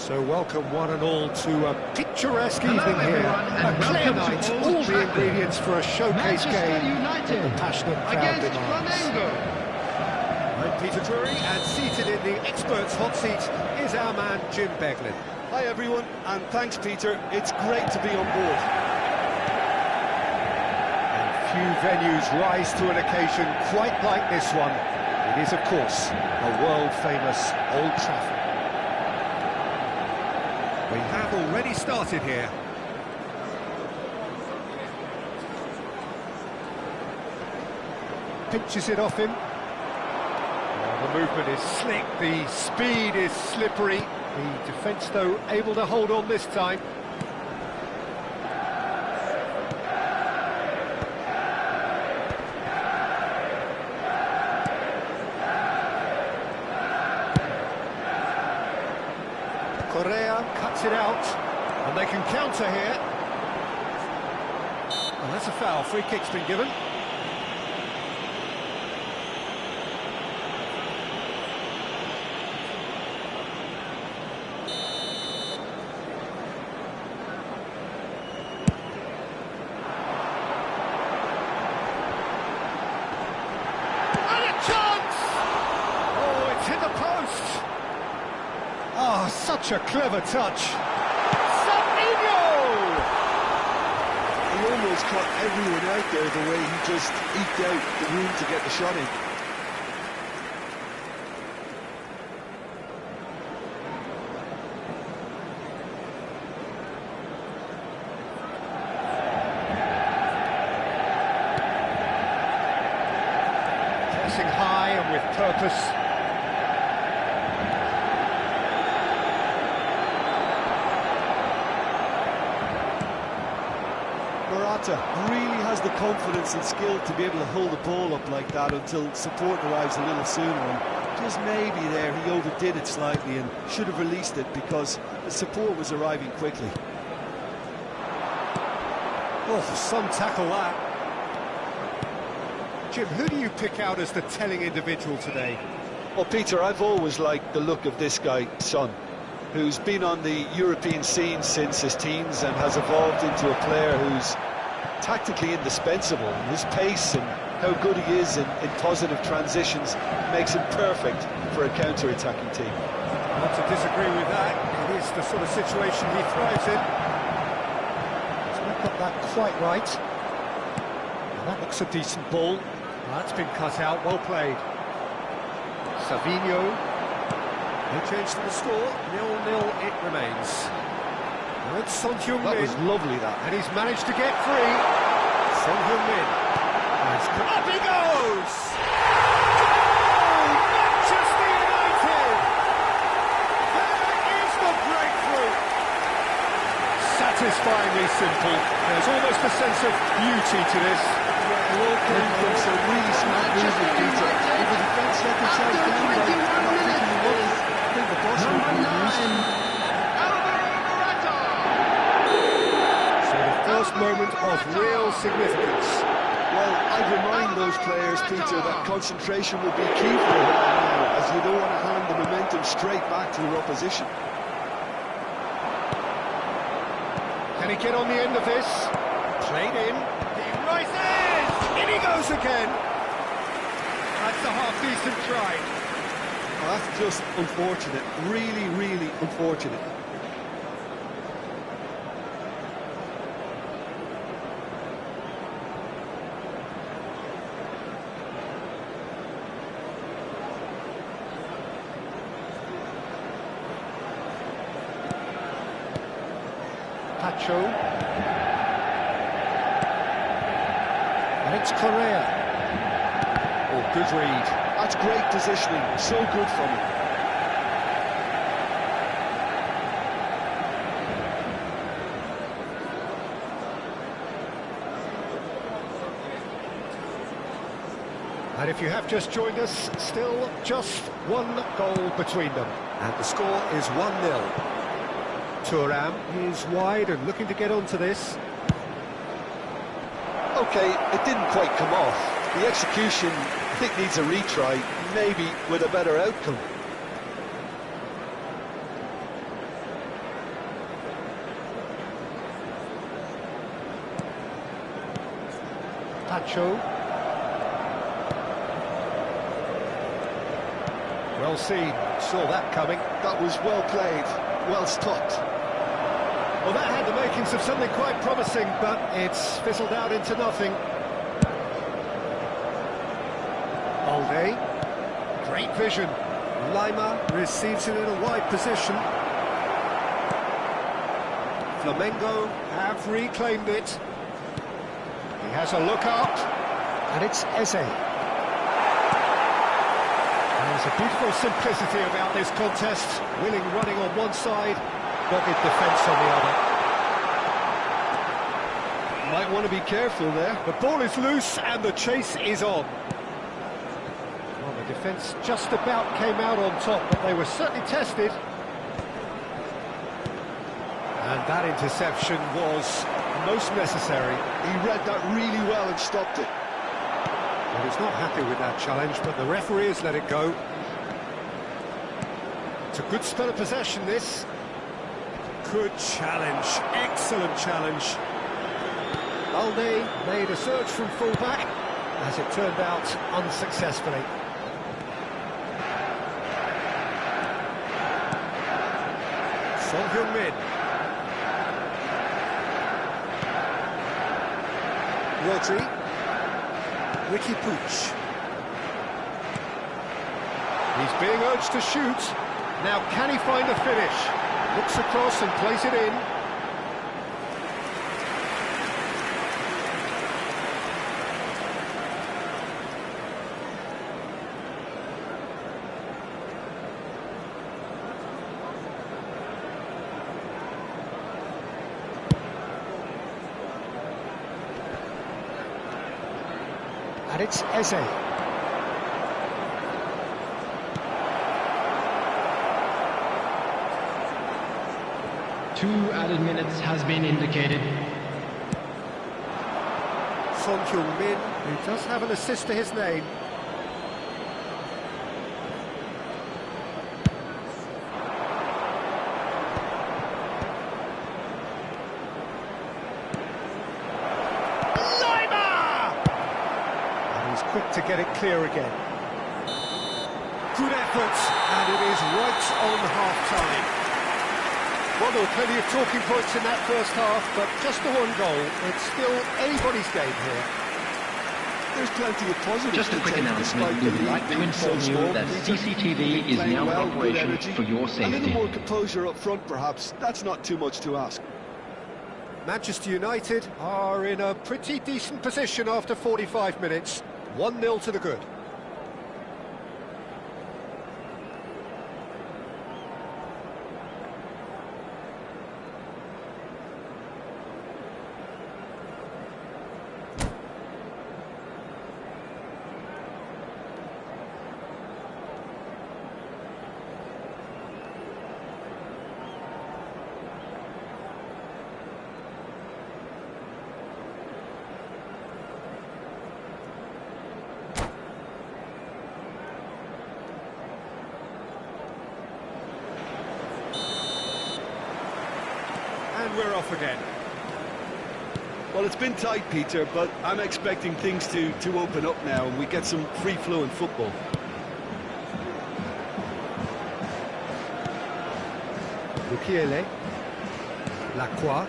So welcome one and all to a picturesque evening here. A clear night, all the ingredients for a showcase game that the passionate crowd demands. I'm Peter Drury, and seated in the experts' hot seat is our man Jim Beglin. Hi everyone, and thanks Peter, it's great to be on board. And few venues rise to an occasion quite like this one. It is, of course, a world-famous Old Trafford. We have already started here. Pinches it off him. Oh, the movement is slick, the speed is slippery. The defence, though, able to hold on this time. Correa cuts it out, and they can counter here. And that's a foul. Free kick's been given. And a chance! Oh, it's hit the post! Oh, such a clever touch. Savinho! He almost caught everyone out there the way he just eked out the room to get the shot in. Pressing high and with purpose. Really has the confidence and skill to be able to hold the ball up like that until support arrives a little sooner, and just maybe there he overdid it slightly and should have released it because the support was arriving quickly. Oh, some tackle that. Jim, who do you pick out as the telling individual today? Well, Peter, I've always liked the look of this guy, Son, who's been on the European scene since his teens and has evolved into a player who's tactically indispensable. His pace and how good he is in positive transitions makes him perfect for a counter-attacking team. Not to disagree with that. It is the sort of situation he thrives in. He's not got that quite right. And that looks a decent ball. That's been cut out, well played. Savinho. No change to the score, 0-0 it remains. Now it's Son Heung-min. That was lovely, that. And he's managed to get free. Son Heung-min. Up he goes! Oh, Manchester United! There is the breakthrough! Satisfyingly simple. There's almost a sense of beauty to this. It all came from some really smart movement, Peter. It was a great second chance to win by not thinking he was. I think the boss would be used. So the first moment of real significance. Well, I'd remind those players, Peter, that concentration will be key for a while now, as you don't want to hand the momentum straight back to your opposition. Can he get on the end of this? Played in. He rises! In he goes again! That's a half-decent try. Well, that's just unfortunate. Really, really unfortunate. Pacho. And it's Correa. Oh, good read. That's great positioning. So good from him. And if you have just joined us, still just one goal between them. And the score is 1-0. Thuram is wide and looking to get onto this. Okay, it didn't quite come off. The execution, I think, needs a retry, maybe with a better outcome. Nacho. Well seen, saw that coming. That was well played, well stopped. Well, that had the makings of something quite promising, but it's fizzled out into nothing. Alde, great vision. Lima receives it in a wide position. Flamengo have reclaimed it. He has a look up, and it's Eze. There's a beautiful simplicity about this contest. Willing running on one side, dogged defence on the other. Might want to be careful there. The ball is loose, and the chase is on. Well, the defence just about came out on top, but they were certainly tested. And that interception was most necessary. He read that really well and stopped it. Well, he's not happy with that challenge, but the referee has let it go. It's a good spell of possession, this. Good challenge, excellent challenge. Alde made a search from full-back, as it turned out, unsuccessfully. Son Heung-min. Rodri. Ricky Puig. He's being urged to shoot. Now, can he find the finish? Looks across and plays it in. And it's Eze. Two added minutes has been indicated. Son Heung-min, who does have an assist to his name. Quick to get it clear again. Good effort, and it is right on half-time. Well, there were plenty of talking points in that first half, but just the one goal. It's still anybody's game here. There's plenty of positives. Just a quick announcement, we would like to inform you that CCTV is now in operation for your A little safety. more composure up front, perhaps. That's not too much to ask. Manchester United are in a pretty decent position after 45 minutes. 1-0 to the good. And we're off again. Well, it's been tight, Peter, but I'm expecting things to open up now and we get some free-flowing football. Mukiele. Lacroix.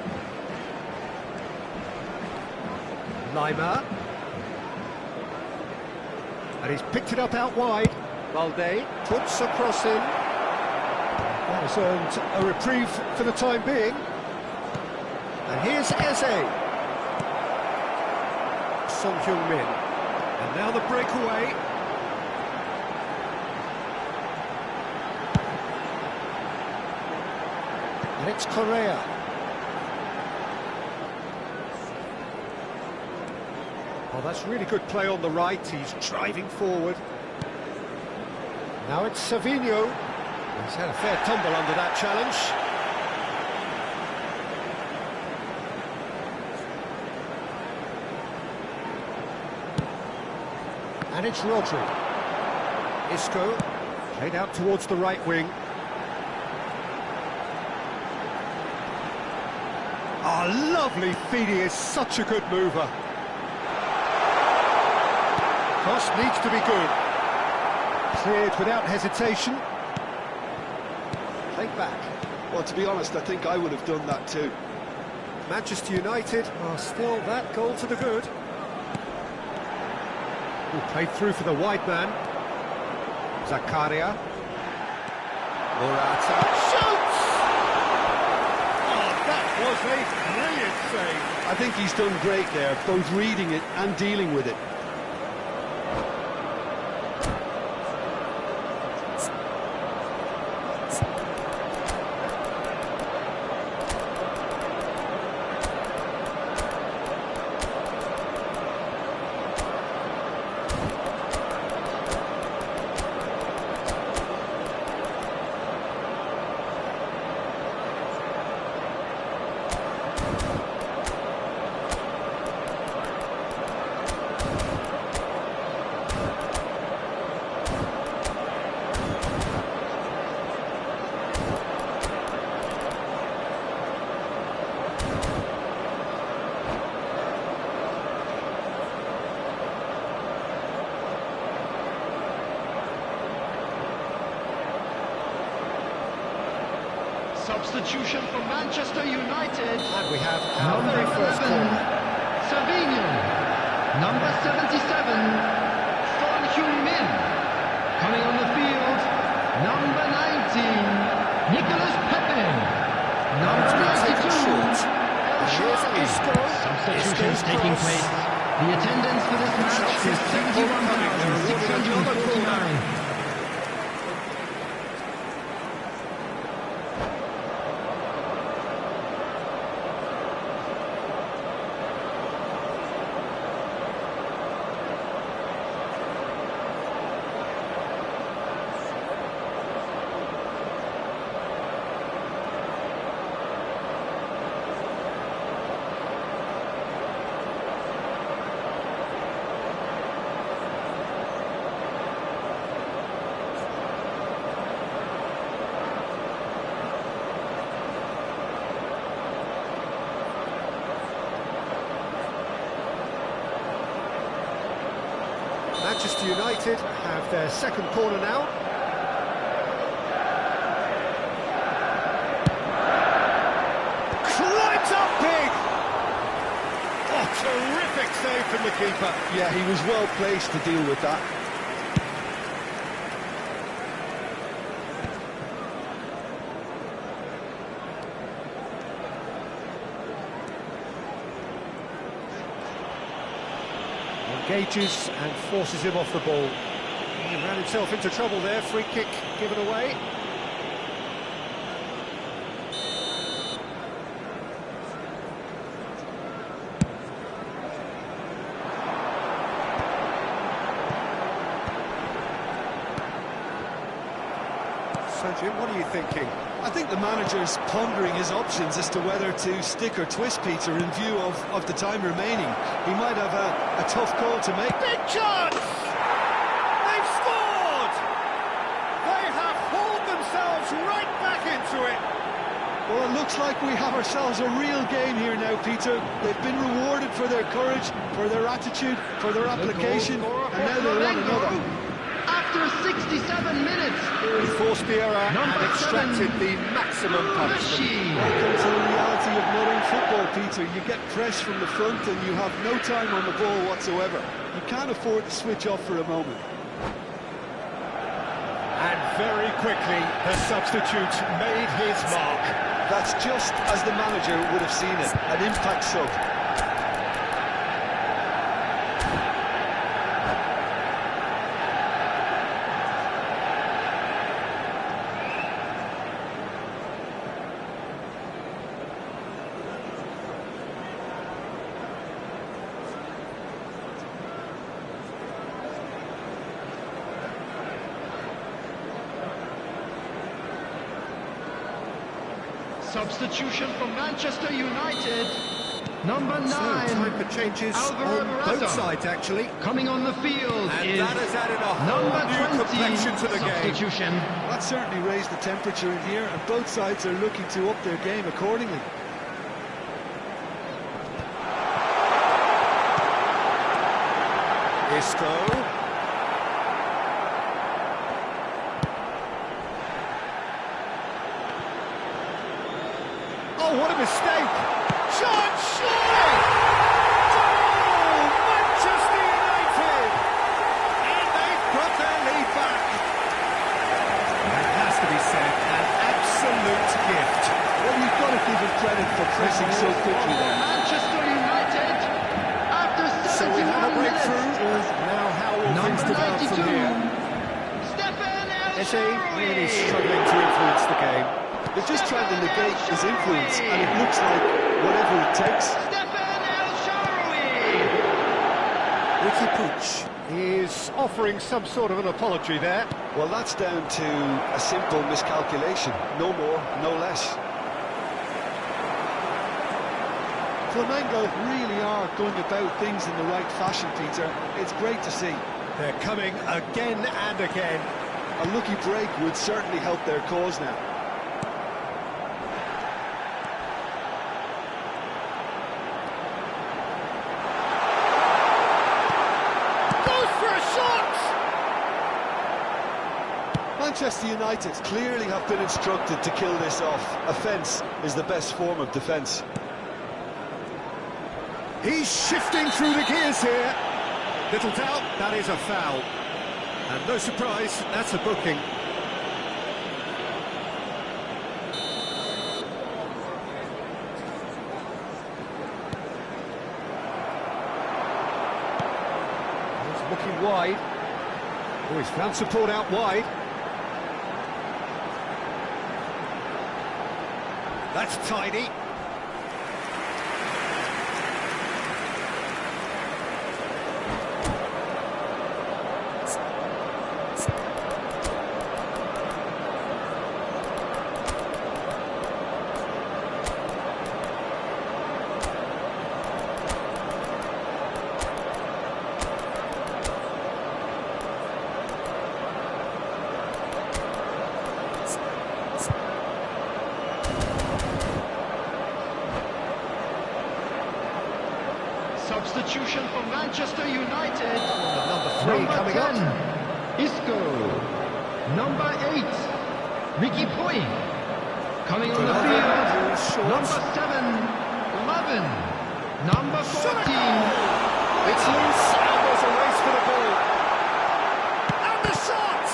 Lima. And he's picked it up out wide. Balde puts a cross in. That has earned a reprieve for the time being. And here's Eze. Son Heung-min. And now the breakaway. And it's Correa. Well, that's really good play on the right. He's driving forward. Now it's Savinho. He's had a fair tumble under that challenge. And it's Rodri. Isco, played out towards the right wing. Oh, lovely feed, he is such a good mover. Cross needs to be good. Cleared without hesitation. Take back. Well, to be honest, I think I would have done that too. Manchester United are still that goal to the good. Played through for the wide man. Zakaria. Morata shoots! Oh, that was a brilliant save. I think he's done great there, both reading it and dealing with it. Substitution for Manchester United. And we have our Number very first 11, corner. Savinho. Number 77, Son Heung-min. Coming on the field, number 19, Nicolas Pepe. Number It's been taken 92, short. El Here's Shaarawy. Isco. Substitutions Isco's taking cross. place. The attendance for this match is 71,649. Manchester United have their second corner now. Climbs up big! Oh, terrific save from the keeper. Yeah, he was well placed to deal with that. Engages and forces him off the ball. He ran himself into trouble there, free kick given away. So Jim, what are you thinking? I think the manager's pondering his options as to whether to stick or twist Peter in view of the time remaining. He might have a tough call to make. Big chance! They've scored! They have hauled themselves right back into it. Well, it looks like we have ourselves a real game here now, Peter. They've been rewarded for their courage, for their attitude, for their application, and now they want another. After 67 minutes, He forced the error Number and extracted 7, the maximum punishment. Messi. Welcome to the reality of modern football, Peter. You get press from the front and you have no time on the ball whatsoever. You can't afford to switch off for a moment. And very quickly, the substitute made his mark. That's just as the manager would have seen it, an impact sub. Substitution for Manchester United. Number 9, So, time for changes Alvaro on Morata. both sides, actually. Coming on the field And is that has added a whole number new 20, complexion to the game. substitution. That certainly raised the temperature in here, and both sides are looking to up their game accordingly. Isco. mistake. Shot, surely! Oh, Manchester United! And they've got their lead back. That has to be said, an absolute gift. Well, you've got to give him credit for pressing so quickly there. Manchester United, after So we have a 71 minutes, breakthrough. Now how will things number develop 92, from here? Stefan Is he really struggling to influence the game? They're just trying to negate his influence, and it looks like whatever it takes. Stefan El-Shaarawy. Ricky Puig is offering some sort of an apology there. Well, that's down to a simple miscalculation. No more, no less. Flamengo really are going about things in the right fashion, Peter. It's great to see. They're coming again and again. A lucky break would certainly help their cause now. Goes for a shot! Manchester United clearly have been instructed to kill this off. Offence is the best form of defence. He's shifting through the gears here. Little doubt, that is a foul. And no surprise, that's a booking. He's looking wide. Oh, he's found support out wide. That's tidy. Substitution for Manchester United. Number 3 coming 10, up. Isco. Number 8, Ricky Puig. Coming on the field. Number 7, Lovin. Number 14. It's loose, and there's a race for the ball. And the shot!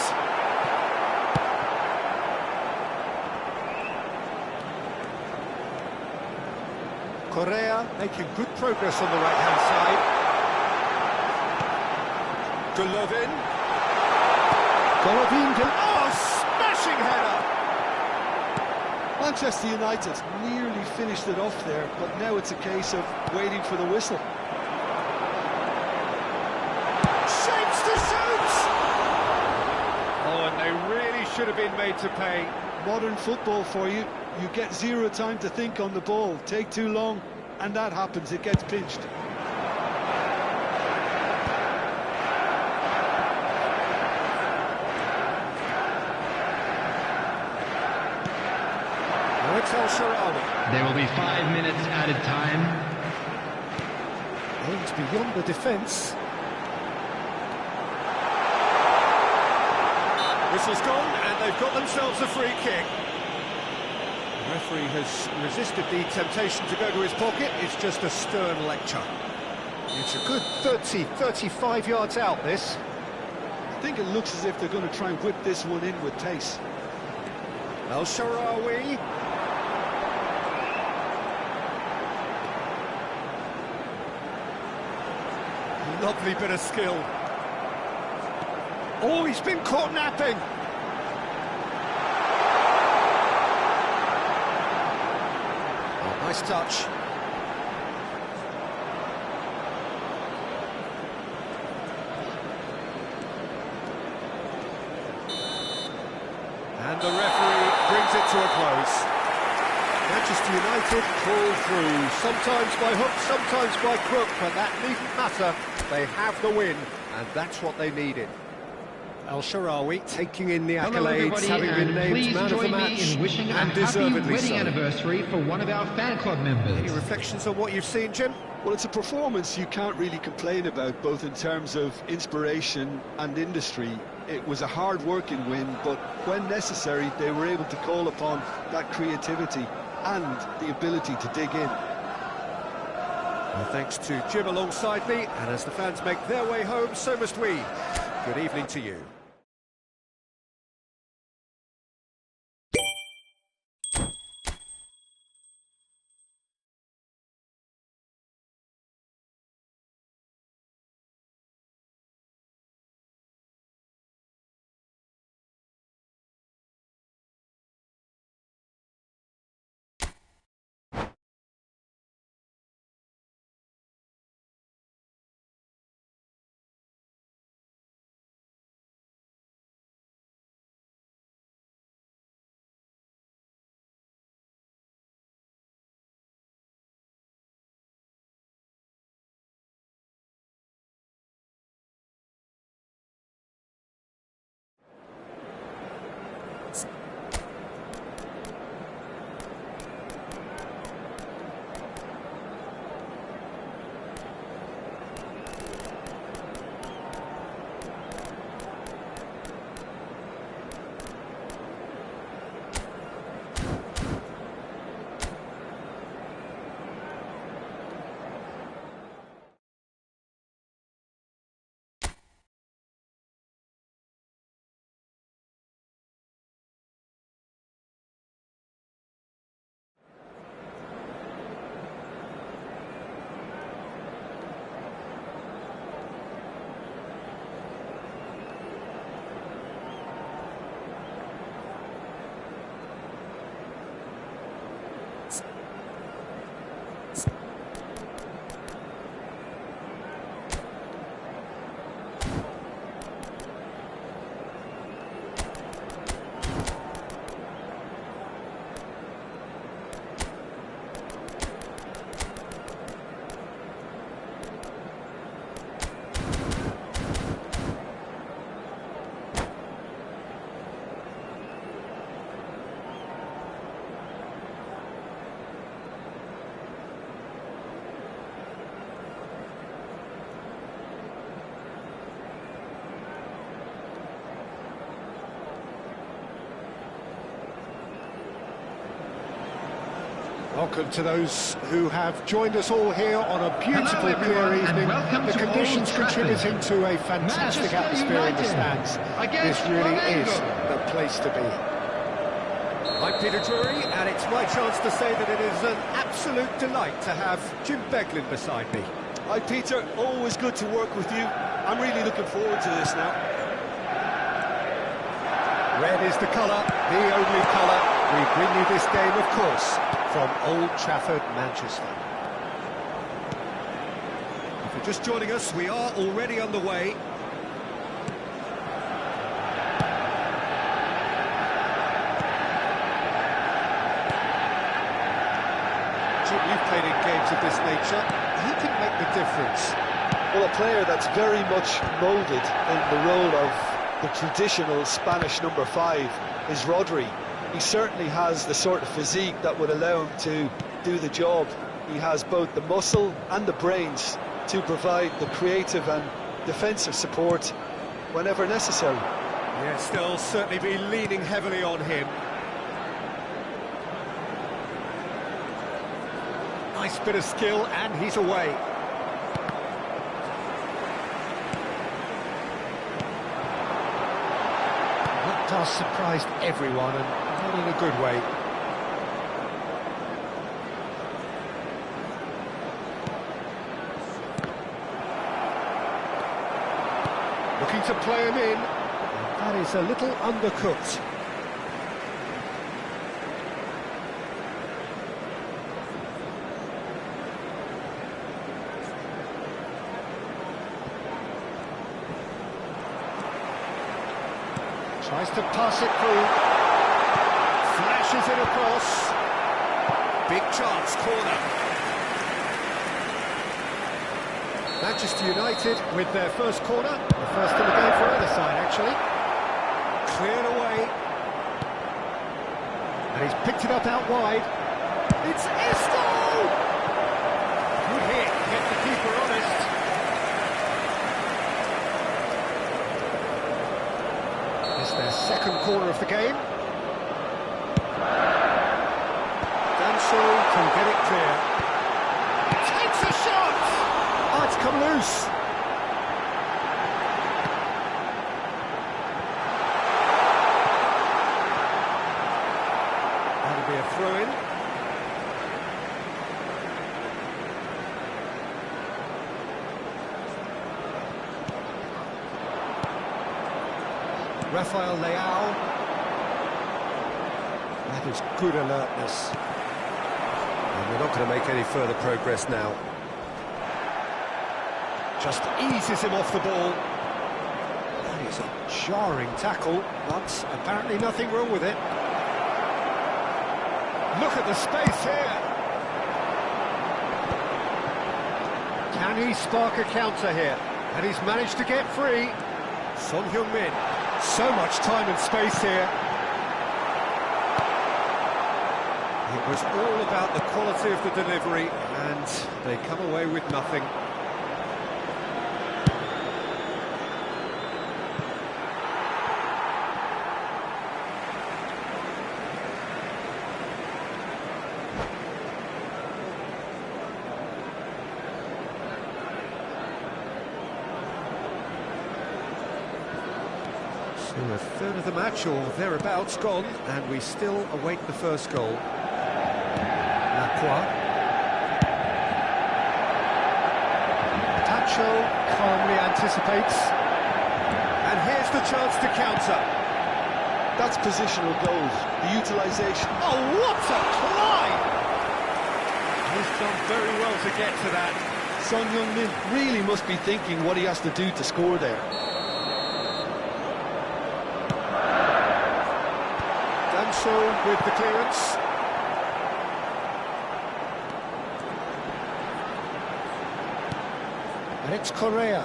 Correa making good progress on the right-hand side. Golovin. Oh, smashing header! Manchester United nearly finished it off there, but now it's a case of waiting for the whistle. Shapes to shoot! Oh, and they really should have been made to pay. Modern football for you. You get zero time to think on the ball. Take too long, and that happens. It gets pinched. It's El-Shaarawy. There will be 5 minutes added time. Aims beyond the defence. Whistle's gone, and they've got themselves a free kick. The referee has resisted the temptation to go to his pocket. It's just a stern lecture. It's a good 30, 35 yards out, this. I think it looks as if they're going to try and whip this one in with pace. El-Shaarawy. Lovely bit of skill. Oh, he's been caught napping. Oh, nice touch. And the referee brings it to a close. Manchester United pull through, sometimes by hook, sometimes by crook, but that needn't matter. They have the win, and that's what they needed. El-Shaarawy taking in the accolades, having been named man of the match, in wishing and a deservedly happy wedding so. anniversary for one of our fan club members. Any reflections on what you've seen, Jim? Well, it's a performance you can't really complain about, both in terms of inspiration and industry. It was a hard-working win, but when necessary, they were able to call upon that creativity and the ability to dig in. Well, thanks to Jim alongside me, and as the fans make their way home, so must we. Good evening to you. Welcome to those who have joined us all here on a beautiful, clear evening. The conditions contributing to a fantastic atmosphere in the stands. This really is the place to be. I'm Peter Drury, and it's my chance to say that it is an absolute delight to have Jim Beglin beside me. Hi Peter, always good to work with you. I'm really looking forward to this now. Red is the colour, the only colour. We bring you this game, of course, from Old Trafford, Manchester. If you're just joining us, we are already underway. Jim, you've played in games of this nature. Who can make the difference? Well, a player that's very much moulded in the role of the traditional Spanish number 5 is Rodri. He certainly has the sort of physique that would allow him to do the job. He has both the muscle and the brains to provide the creative and defensive support whenever necessary. Yes, they'll certainly be leaning heavily on him. Nice bit of skill, and he's away. That task surprised everyone, and not in a good way. Looking to play him in. That is a little undercooked. Tries to pass it through. Flashes it across. Big chance, corner. Manchester United with their first corner. The first in the game for either side, actually. Cleared away. And he's picked it up out wide. It's Isco! Good hit, get the keeper honest. It's their second corner of the game. Done Can get it clear. Takes a shot! Oh, it's come loose. That'll be a throw-in. Rafael Leao. That is good alertness. And we're not going to make any further progress now. Just eases him off the ball. That is a jarring tackle, but apparently nothing wrong with it. Look at the space here. Can he spark a counter here? And he's managed to get free. Son Heung-min. So much time and space here. It was all about the quality of the delivery, and they come away with nothing. So a third of the match, or thereabouts, gone, and we still await the first goal. Tacho calmly anticipates, and here's the chance to counter. That's positional goals, the utilisation. Oh, what a climb! He's done very well to get to that. Son Heung-min really must be thinking what he has to do to score there. Danso with the clearance. And it's Correa.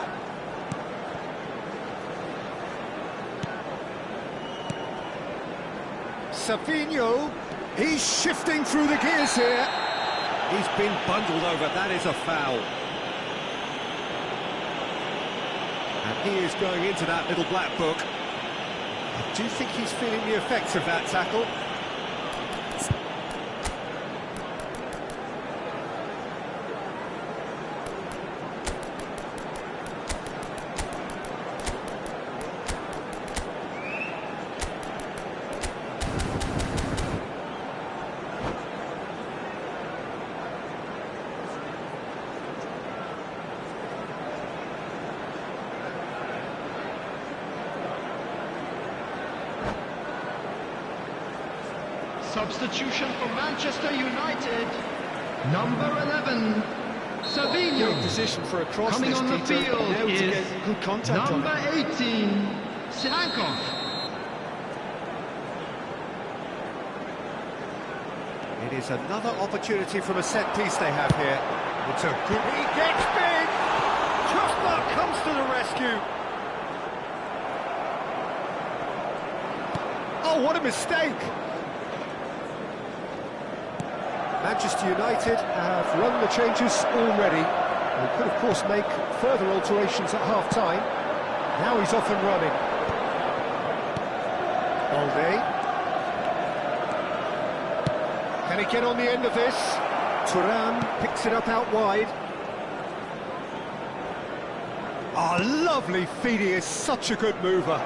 Savinho, he's shifting through the gears here. He's been bundled over, that is a foul. And he is going into that little black book. I do think he's feeling the effects of that tackle. Substitution for Manchester United. Number 11, Savinho. Great position for a cross. Coming on the field now is to get good contact number on it. 18, Silankov. It is another opportunity from a set piece they have here. It's a good... He gets big! Trustmark comes to the rescue. Oh, what a mistake! Manchester United have run the changes already. They could, of course, make further alterations at half-time. Now he's off and running. Balde. Can he get on the end of this? Thuram picks it up out wide. Oh, lovely feed. He is such a good mover.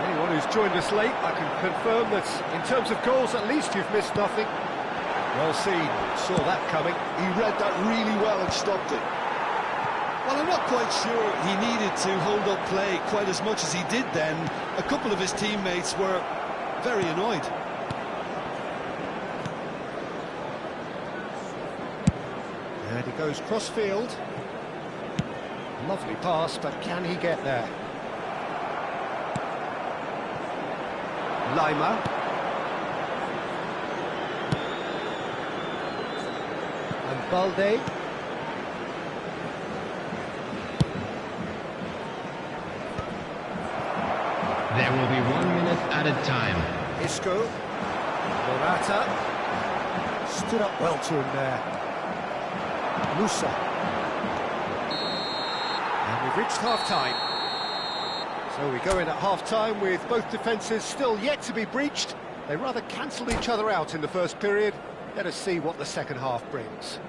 Anyone who's joined us late, I can confirm that in terms of goals, at least you've missed nothing. Well seen, saw that coming. He read that really well and stopped it. Well, I'm not quite sure he needed to hold up play quite as much as he did then. A couple of his teammates were very annoyed. And he goes cross-field. Lovely pass, but can he get there? Lima. And Balde. There will be 1 minute added time. Isco. Morata. Stood up well to him there. Musa. And we've reached half-time. So we go in at half-time with both defences still yet to be breached. They rather cancelled each other out in the first period. Let us see what the second half brings.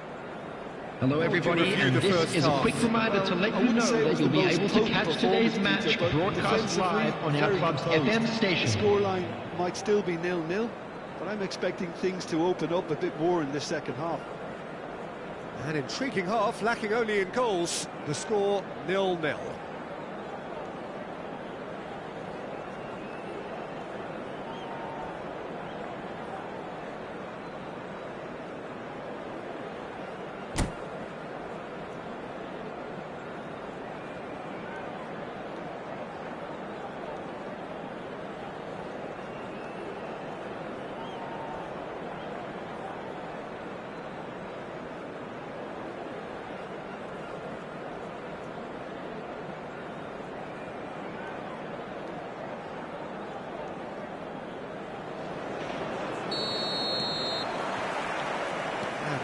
Hello everybody, and this is a quick reminder to let you know that you'll be able to catch today's match broadcast live on our club's FM station. The scoreline might still be 0-0, but I'm expecting things to open up a bit more in the second half. An intriguing half, lacking only in goals. The score 0-0.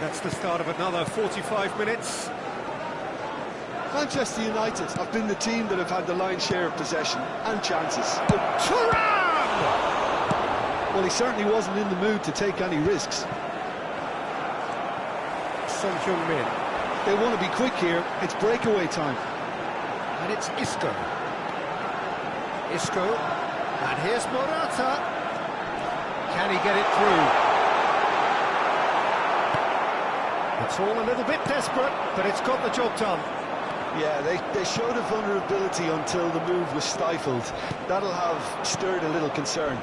That's the start of another 45 minutes. Manchester United have been the team that have had the lion's share of possession and chances. Thuram! Well, he certainly wasn't in the mood to take any risks. Son Heung-min. They want to be quick here. It's breakaway time. And it's Isco. Isco. And here's Morata. Can he get it through? It's all a little bit desperate, but it's got the job done. Yeah, they showed a vulnerability until the move was stifled. That'll have stirred a little concern.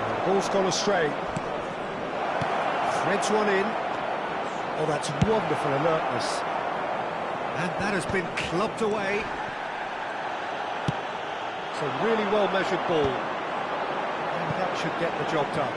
The ball's gone astray. Threads one in. Oh, that's wonderful alertness. And that has been clubbed away. It's a really well-measured ball. And that should get the job done.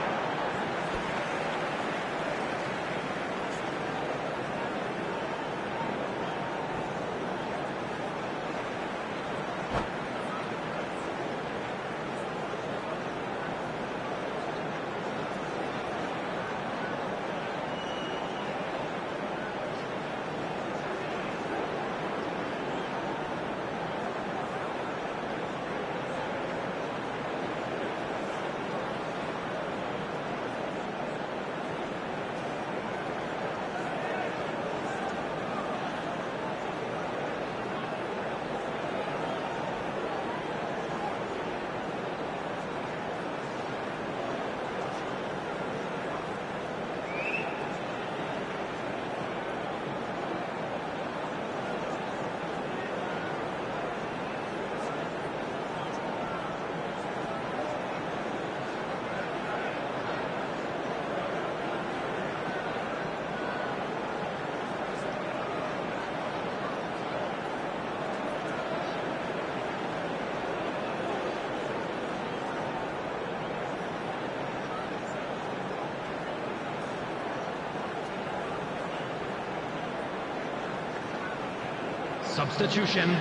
Substitution.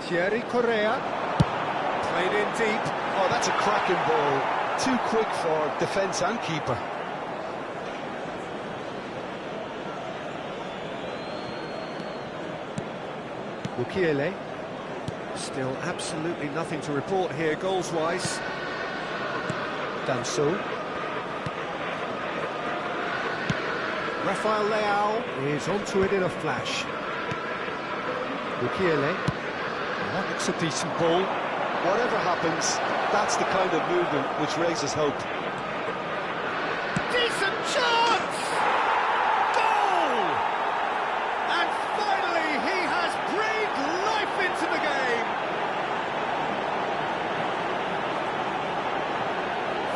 Thierry Correa. Played in deep. Oh, that's a cracking ball. Too quick for defence and keeper. Mukiele. Still absolutely nothing to report here goals-wise. Danso. Rafael Leao is onto it in a flash. Mukiele. That's a decent ball. Whatever happens, that's the kind of movement which raises hope. Decent chance! Goal! And finally he has breathed life into the game.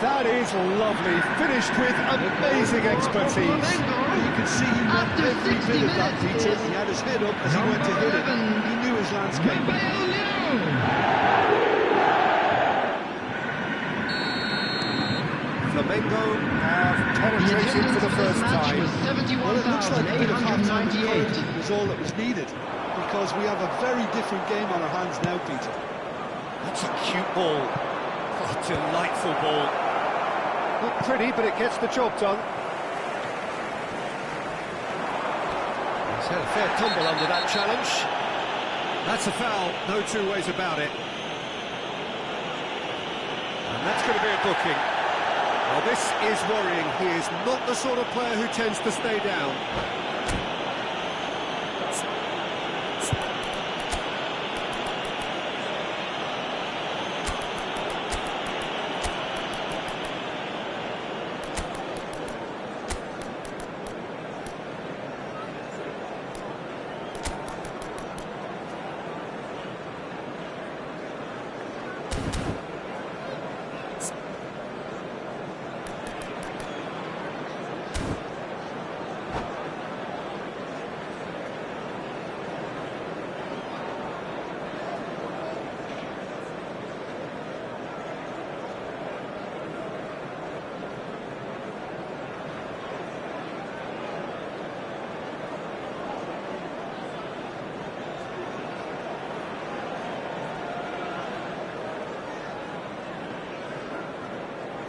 That is lovely, finished with amazing expertise. You can see he went every bit of that, Peter. He had his head up as he went to hit it. He knew his landscape. Flamengo have penetrated for the first time. Well, it looks like a bit of half-time encouragement was all that was needed, because we have a very different game on our hands now, Peter. That's a cute ball. Oh, delightful ball. Not pretty, but it gets the job done. He's had a fair tumble under that challenge. That's a foul, no two ways about it. And that's going to be a booking. Well, this is worrying. He is not the sort of player who tends to stay down.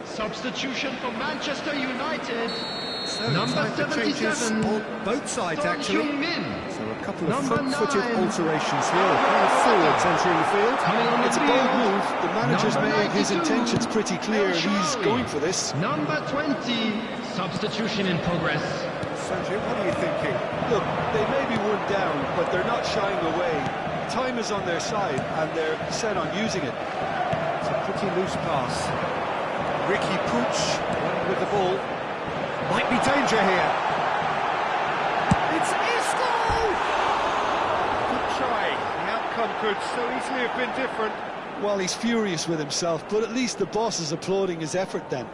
Substitution for Manchester United. So Number time for changes 77 on both sides, actually. Min. So a couple of Number front-footed 9. alterations here. A pair of forwards entering the field. Coming on the It's a field. bold move. The manager's Number made his 92. intentions pretty clear, and he's going for this. Number 20. Substitution in progress. Sergio, what are you thinking? Look, they may be one down, but they're not shying away. Time is on their side, and they're set on using it. It's a pretty loose pass. Ricky Puig with the ball. Might be danger here. It's Isco! Good try. The outcome could so easily have been different. Well, he's furious with himself, but at least the boss is applauding his effort then.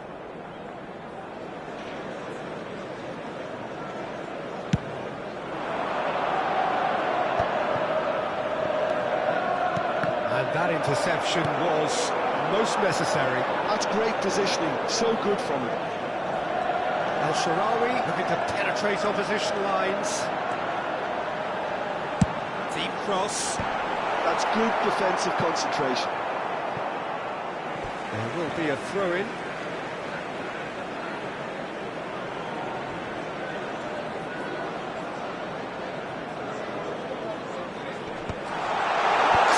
And that interception was most necessary. That's great positioning, so good from him. El Shaarawy looking to penetrate opposition lines. Deep cross. That's good defensive concentration. There will be a throw-in.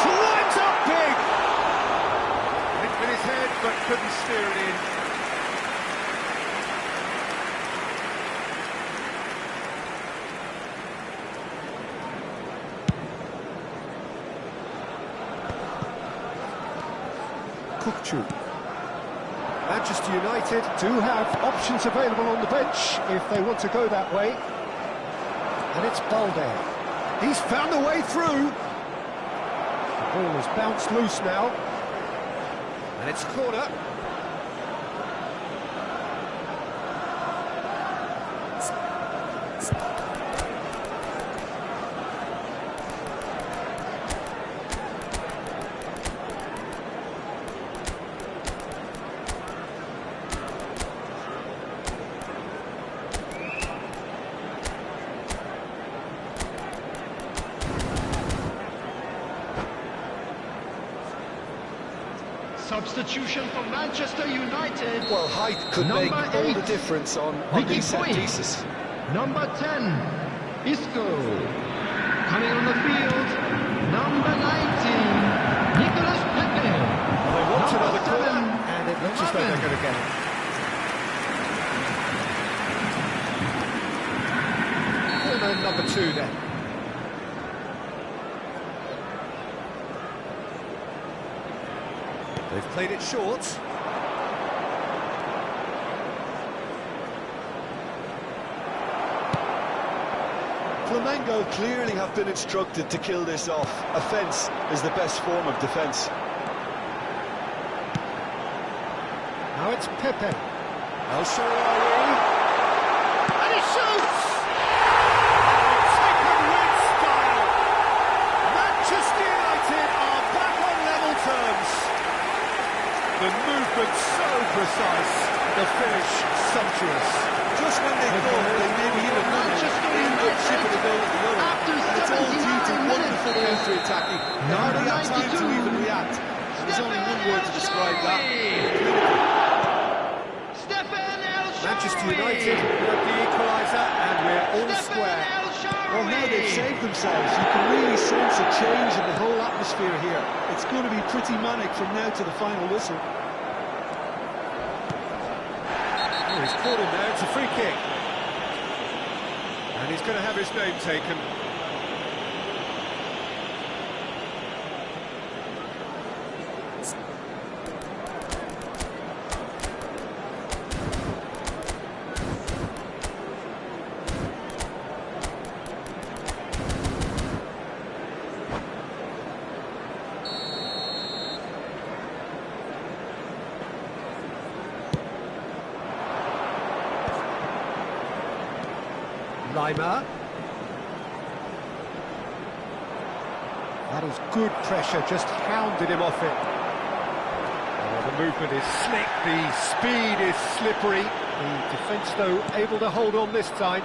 Climbs up big! Hit with his head, but couldn't steer it in. Kukçu. Manchester United do have options available on the bench if they want to go that way. And it's Balde. He's found a way through. The ball has bounced loose now. And it's corner. Substitution for Manchester United. Well, height could make Number all 8, the difference on Ricky these set Puig. pieces. Number 10, Isco. Coming on the field, number 19, Nicolas Pepe. They want Number another corner, 7, and it looks as though they're going to get it. Corner number 2 then. They've played it short. Flamengo clearly have been instructed to kill this off. Offence is the best form of defence. Now it's Pepe. El Shaarawy. And he shoots! Taken with style. Manchester United are back on level terms. The movement so precise, the finish sumptuous. Just when they thought they maybe even won it, they end up shipping a goal at the other. After And it's all due to 79 wonderful minutes. counter-attacking. They hardly have time to 92. even react. There's only one word to describe that. Manchester United have the equaliser, and we're all square. Well, now they've save themselves. You can really sense a change in the whole atmosphere here. It's going to be pretty manic from now to the final whistle. Oh, he's caught him there, it's a free kick. And he's going to have his name taken. Lima. That is good pressure, just hounded him off it. Oh, the movement is slick, the speed is slippery. The defence, though, able to hold on this time.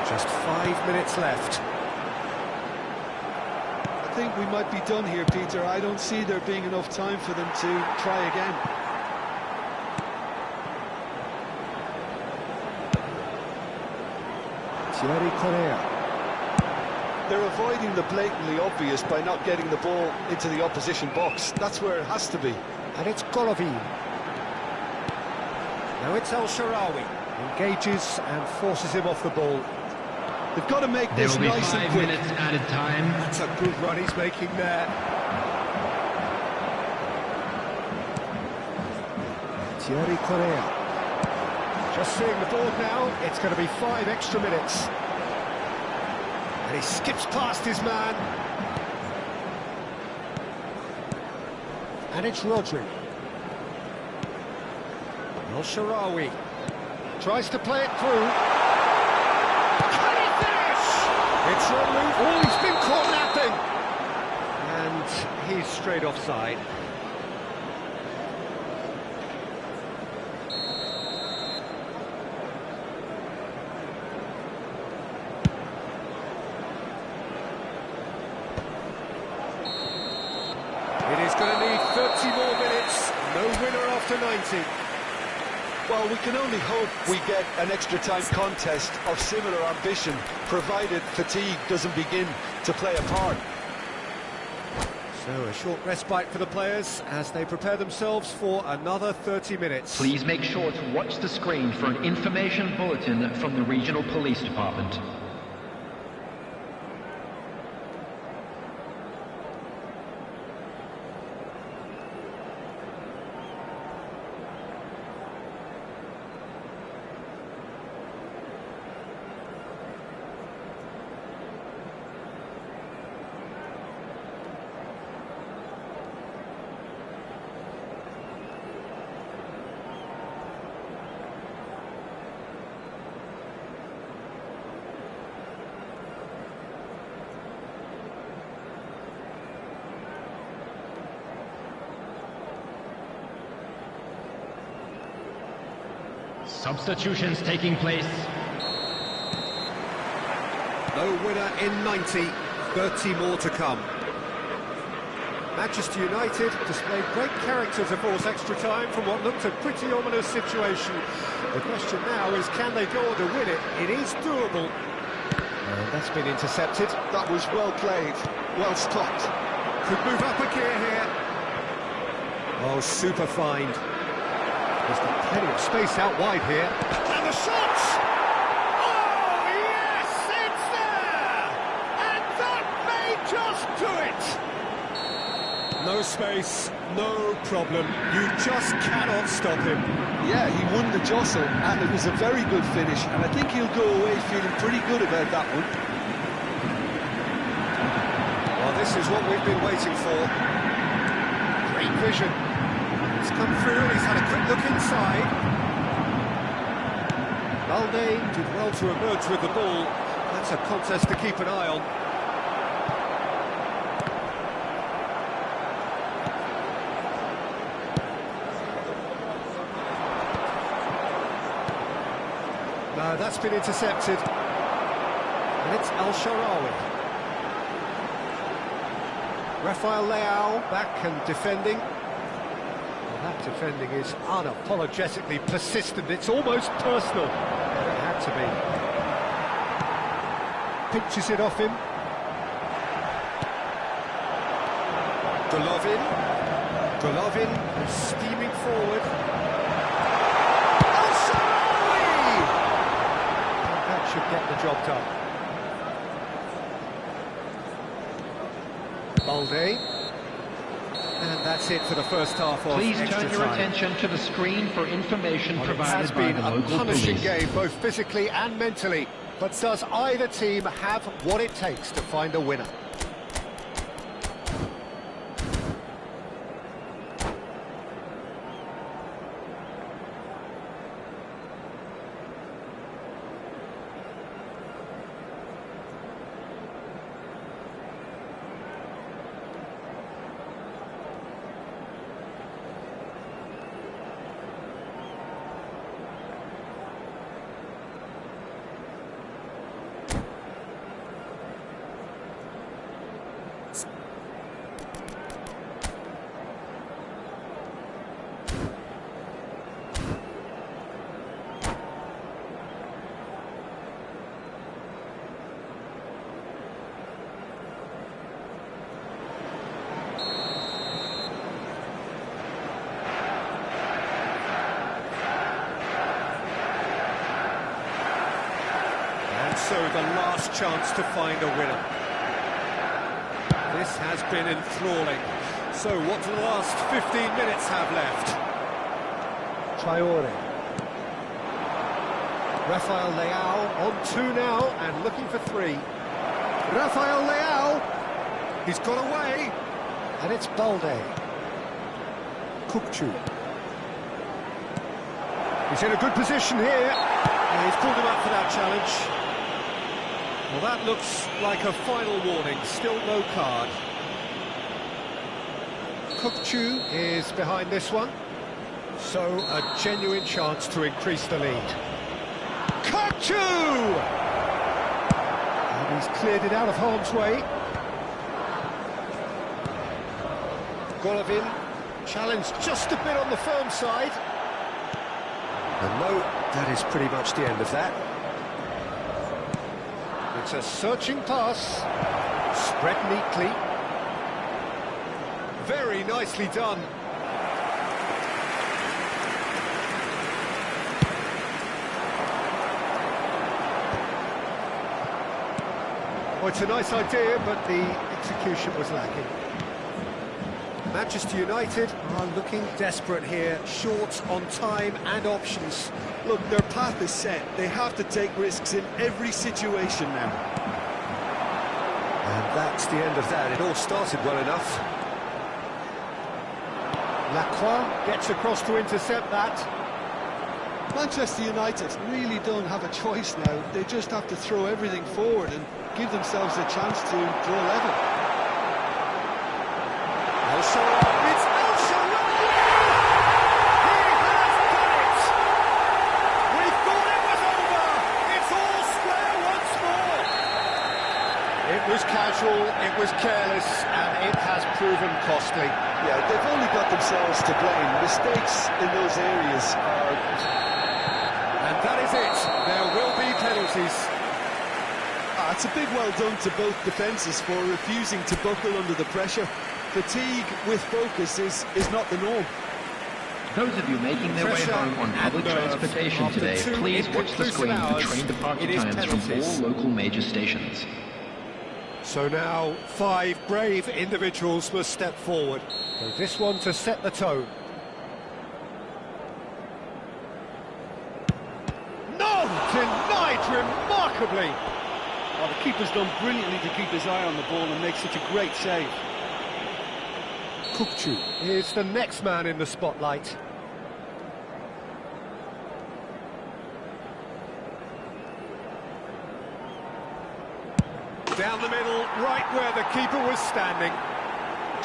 Just 5 minutes left. I think we might be done here, Peter. I don't see there being enough time for them to try again. They're avoiding the blatantly obvious by not getting the ball into the opposition box. That's where it has to be. And it's Golovin. Now it's El Shaarawy. Engages and forces him off the ball. They've got to make this nice and quick. There will be 5 minutes added time. That's a good run he's making there. Thierry Correa. Just seeing the board now, it's going to be 5 extra minutes. And he skips past his man. And it's Rodri. El Shaarawy tries to play it through. Can he finish? It's Rodri. Oh, he's been caught napping. And he's straight offside. It is going to need 30 more minutes. No winner after 90. Well, we can only hope we get an extra time contest of similar ambition, provided fatigue doesn't begin to play a part. So a short respite for the players as they prepare themselves for another 30 minutes. Please make sure to watch the screen for an information bulletin from the Regional Police Department. Substitutions taking place. No winner in 90, 30 more to come. Manchester United displayed great character to force extra time from what looked a pretty ominous situation. The question now is, can they go on to win it? It is doable. And that's been intercepted. That was well played, well stopped. Could move up a gear here. Oh, super find. There's got plenty of space out wide here. And the shot! Oh, yes, it's there! And that may just do it! No space, no problem. You just cannot stop him. Yeah, he won the jostle, and it was a very good finish, and I think he'll go away feeling pretty good about that one. Well, this is what we've been waiting for. Great vision. He's come through, he's had a quick look inside. Balde did well to emerge with the ball. That's a contest to keep an eye on. No, that's been intercepted. And it's El Shaarawy. Rafael Leao back and defending. That defending is unapologetically persistent. It's almost personal. It had to be. Pinches it off him. Golovin steaming forward. El Shaarawy! That should get the job done. Balde. And that's it for the first half of Please extra turn your time. attention to the screen for information provided by It has been the a local punishing police. game, both physically and mentally. But does either team have what it takes to find a winner? So the last chance to find a winner. This has been enthralling. So what do the last 15 minutes have left? Traore. Rafael Leao on 2 now and looking for 3. Rafael Leao. He's got away. And it's Balde. Kukçu. He's in a good position here. And he's pulled him up for that challenge. Well, that looks like a final warning, still no card. Kukçu is behind this one, so a genuine chance to increase the lead. Kukçu! And he's cleared it out of harm's way. Golovin challenged just a bit on the firm side. And no, that is pretty much the end of that. It's a searching pass, spread neatly. Very nicely done. Well, it's a nice idea, but the execution was lacking. Manchester United are looking desperate here, short on time and options. Look, their path is set. They have to take risks in every situation now. And that's the end of that. It all started well enough. Lacroix gets across to intercept that. Manchester United really don't have a choice now. They just have to throw everything forward and give themselves a chance to draw level. It's El Shaarawy! He has done it! We thought it was over! It's all square once more! It was casual, it was careless, and it has proven costly. Yeah, they've only got themselves to blame. Mistakes in those areas are... And that is it. There will be penalties. It's a big well done to both defences for refusing to buckle under the pressure. Fatigue with focus is not the norm. Those of you making their way home on public transportation today, please watch the screen for train departure times from all local major stations. So now 5 brave individuals must step forward. So this one to set the tone. No! Denied remarkably! Well, the keeper's done brilliantly to keep his eye on the ball and make such a great save. Kukçu is the next man in the spotlight. Down the middle, right where the keeper was standing.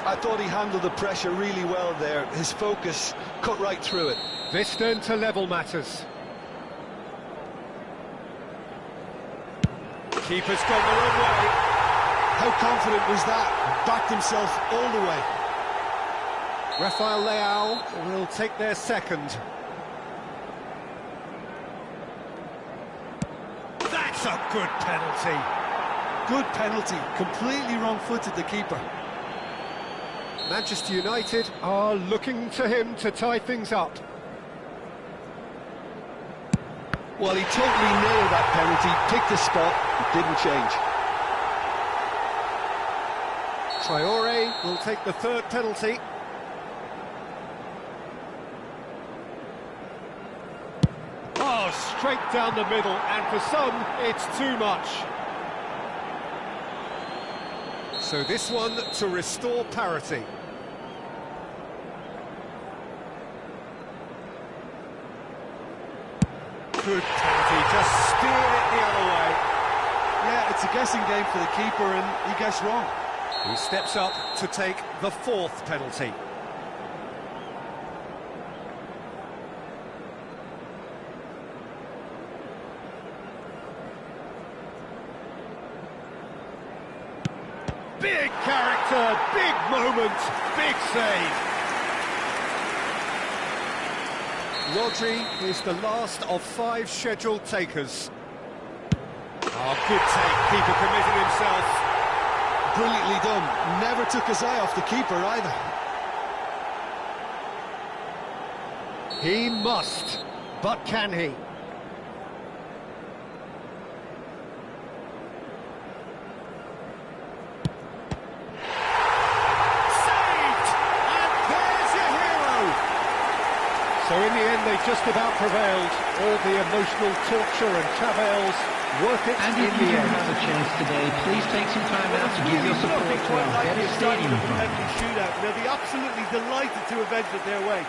I thought he handled the pressure really well there. His focus cut right through it. This then to level matters. Keeper's gone the wrong way. How confident was that? Backed himself all the way. Rafael Leao will take their second. That's a good penalty. Good penalty, completely wrong-footed the keeper. Manchester United are looking to him to tie things up. Well, he totally nailed that penalty, picked the spot, it didn't change. Traore will take the third penalty. Oh, straight down the middle, and for some, it's too much. So this one to restore parity. Good penalty, just steered it the other way. Yeah, it's a guessing game for the keeper, and he guessed wrong. He steps up to take the fourth penalty. Big character, big moment, big save. Rodri is the last of 5 scheduled takers. Oh, good take, keeper committed himself. Brilliantly done, never took his eye off the keeper either. He must, but can he? So in the end, they just about prevailed. All the emotional torture and travails worth it and in if you the end. have a chance today, please take some time out to give your support to our better stadium front. Shootout. They'll be absolutely delighted to have edged it their way.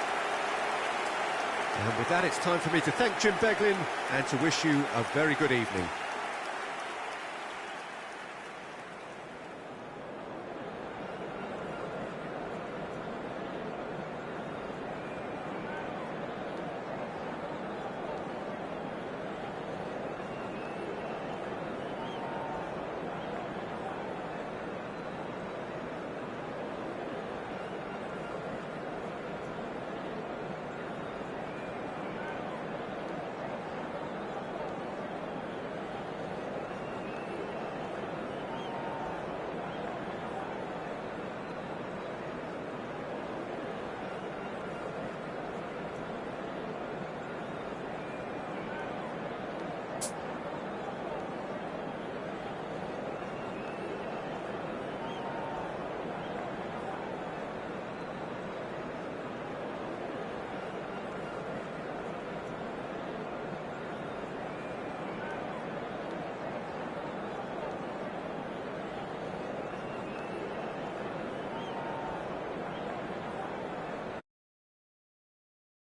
And with that, it's time for me to thank Jim Beglin and to wish you a very good evening.